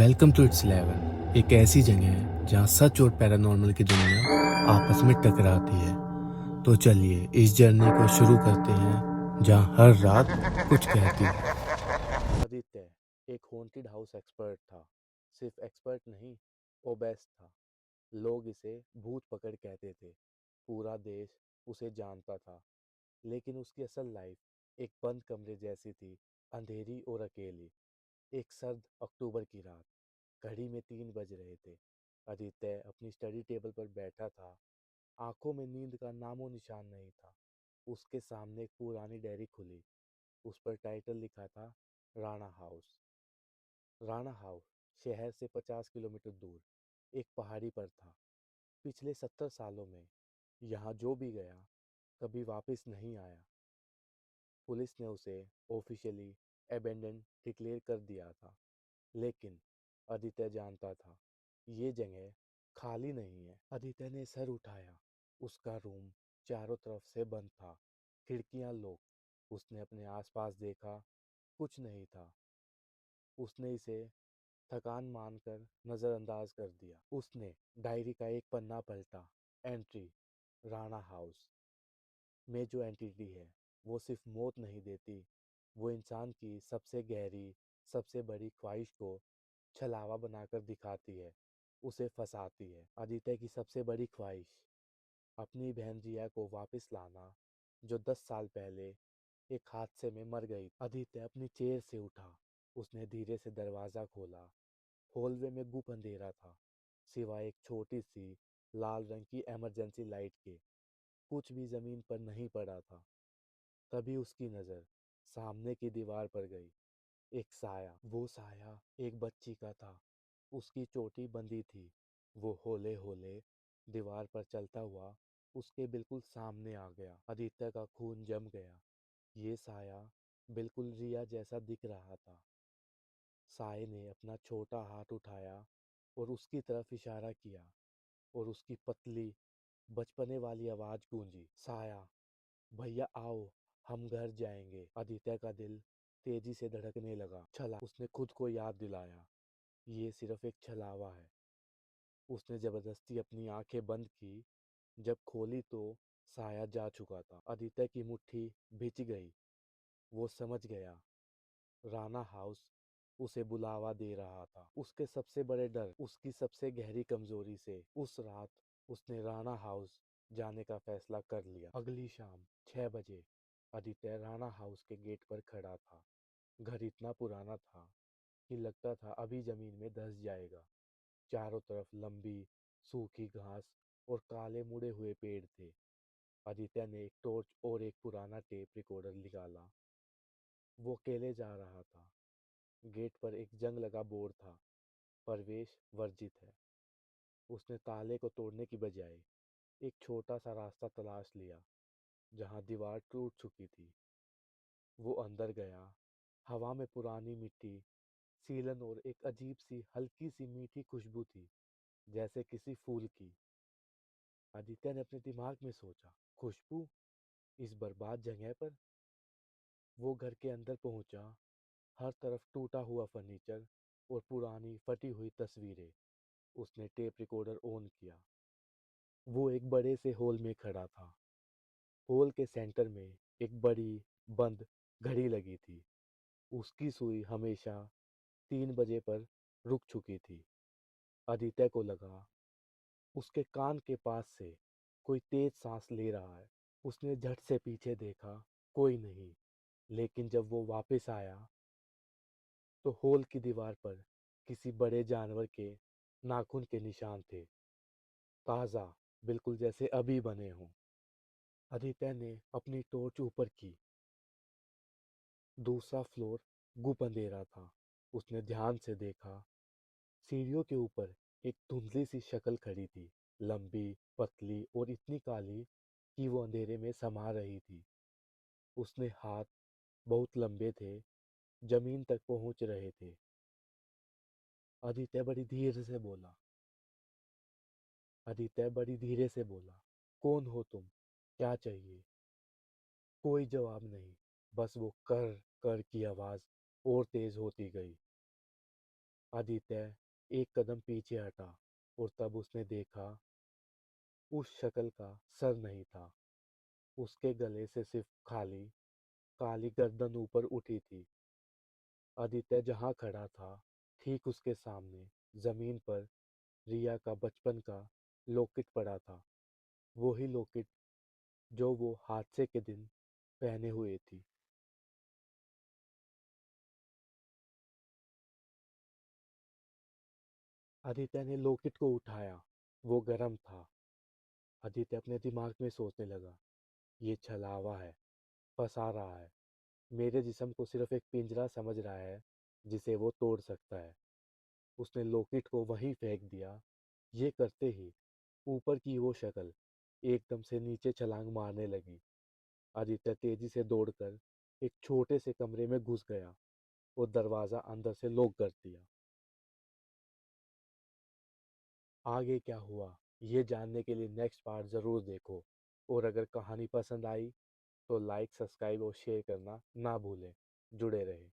Welcome to it's 11 एक ऐसी जगह है जहाँ सच और पैरानॉर्मल की दुनिया आपस में टकराती है। तो चलिए इस जर्नी को शुरू करते हैं जहाँ हर रात कुछ कहती है। आदित्य एक हॉन्टेड हाउस एक्सपर्ट था। सिर्फ एक्सपर्ट नहीं, ओबेस्ट था। लोग इसे भूत पकड़ कहते थे। पूरा देश उसे जानता था। लेकिन उसकी असल लाइफ एक बंद कमरे जैसी थी, अंधेरी और अकेली। एक सर्द अक्टूबर की रात, घड़ी में 3 बज रहे थे। आदित्य अपनी स्टडी टेबल पर बैठा था। आंखों में नींद का नामो निशान नहीं था। उसके सामने एक पुरानी डायरी खुली। उस पर टाइटल लिखा था, राणा हाउस। राणा हाउस शहर से 50 किलोमीटर दूर एक पहाड़ी पर था। पिछले 70 सालों में यहाँ जो भी गया कभी वापस नहीं आया। पुलिस ने उसे ऑफिशियली एबेंडन डिक्लेयर कर दिया था। लेकिन आदित्य जानता था ये जगह खाली नहीं है। आदित्य ने सर उठाया। उसका रूम चारों तरफ से बंद था, खिड़कियां लॉक। उसने अपने आसपास देखा, कुछ नहीं था। उसने इसे थकान मानकर नजरअंदाज कर दिया। उसने डायरी का एक पन्ना पलटा। एंट्री, राणा हाउस में जो एंटिटी है वो सिर्फ मौत नहीं देती, वो इंसान की सबसे गहरी, सबसे बड़ी ख्वाहिश को छलावा बनाकर दिखाती है, उसे फंसाती है। आदित्य की सबसे बड़ी ख्वाहिश, अपनी बहन जिया को वापस लाना, जो 10 साल पहले एक हादसे में मर गई। आदित्य अपनी चेयर से उठा। उसने धीरे से दरवाजा खोला। हॉलवे में गुप अंधेरा था, सिवाय एक छोटी सी लाल रंग की इमरजेंसी लाइट के। कुछ भी जमीन पर नहीं पड़ा था। तभी उसकी नजर सामने की दीवार पर गई। एक साया, वो साया एक बच्ची का था। उसकी चोटी बंधी थी। वो होले होले दीवार पर चलता हुआ उसके बिल्कुल सामने आ गया। आदित्य का खून जम गया। ये साया बिल्कुल रिया जैसा दिख रहा था। साये ने अपना छोटा हाथ उठाया और उसकी तरफ इशारा किया, और उसकी पतली बचपने वाली आवाज गूंजी, साया, भैया आओ, हम घर जाएंगे। आदित्य का दिल तेजी से धड़कने लगा। छला, उसने खुद को याद दिलाया, ये सिर्फ एक छलावा है। उसने जबरदस्ती अपनी आंखें बंद की। जब खोली तो साया जा चुका था। आदित्य की मुट्ठी भिंच गई। वो समझ गया, राणा हाउस उसे बुलावा दे रहा था। उसके सबसे बड़े डर, उसकी सबसे गहरी कमजोरी से उस रात उसने राणा हाउस जाने का फैसला कर लिया। अगली शाम 6 बजे आदित्य राणा हाउस के गेट पर खड़ा था। घर इतना पुराना था कि लगता था अभी जमीन में धंस जाएगा। चारों तरफ लंबी सूखी घास और काले मुड़े हुए पेड़ थे। आदित्य ने एक टॉर्च और एक पुराना टेप रिकॉर्डर निकाला। वो अकेले जा रहा था। गेट पर एक जंग लगा बोर्ड था, प्रवेश वर्जित है। उसने ताले को तोड़ने की बजाय एक छोटा सा रास्ता तलाश लिया, जहां दीवार टूट चुकी थी। वो अंदर गया। हवा में पुरानी मिट्टी, सीलन और एक अजीब सी हल्की सी मीठी खुशबू थी, जैसे किसी फूल की। आदित्य ने अपने दिमाग में सोचा, खुशबू इस बर्बाद जगह पर। वो घर के अंदर पहुंचा। हर तरफ टूटा हुआ फर्नीचर और पुरानी फटी हुई तस्वीरें। उसने टेप रिकॉर्डर ऑन किया। वो एक बड़े से हॉल में खड़ा था। हॉल के सेंटर में एक बड़ी बंद घड़ी लगी थी। उसकी सुई हमेशा 3 बजे पर रुक चुकी थी। आदित्य को लगा उसके कान के पास से कोई तेज सांस ले रहा है। उसने झट से पीछे देखा, कोई नहीं। लेकिन जब वो वापस आया तो हॉल की दीवार पर किसी बड़े जानवर के नाखून के निशान थे, ताज़ा, बिल्कुल जैसे अभी बने हों। आदित्य ने अपनी टॉर्च ऊपर की। दूसरा फ्लोर गुप अंधेरा था। उसने ध्यान से देखा। सीढ़ियों के ऊपर एक धुंधली सी शक्ल खड़ी थी, लंबी, पतली और इतनी काली कि वो अंधेरे में समा रही थी। उसने हाथ बहुत लंबे थे, जमीन तक पहुंच रहे थे। आदित्य बड़ी धीरे से बोला। आदित्य बड़ी धीरे से बोला, कौन हो तुम, क्या चाहिए? कोई जवाब नहीं, बस वो कर कर की आवाज और तेज होती गई। आदित्य एक कदम पीछे हटा और तब उसने देखा उस शक्ल का सर नहीं था। उसके गले से सिर्फ खाली काली गर्दन ऊपर उठी थी। आदित्य जहां खड़ा था ठीक उसके सामने जमीन पर रिया का बचपन का लॉकेट पड़ा था। वही लॉकेट जो वो हादसे के दिन पहने हुए थी। आदित्य ने लॉकेट को उठाया। वो गर्म था। आदित्य अपने दिमाग में सोचने लगा, ये छलावा है, फंसा रहा है। मेरे जिस्म को सिर्फ एक पिंजरा समझ रहा है जिसे वो तोड़ सकता है। उसने लॉकेट को वहीं फेंक दिया। ये करते ही ऊपर की वो शक्ल एकदम से नीचे छलांग मारने लगी। आदित्य तेजी से दौड़कर एक छोटे से कमरे में घुस गया और दरवाजा अंदर से लॉक कर दिया। आगे क्या हुआ ये जानने के लिए नेक्स्ट पार्ट ज़रूर देखो। और अगर कहानी पसंद आई तो लाइक, सब्सक्राइब और शेयर करना ना भूलें। जुड़े रहें।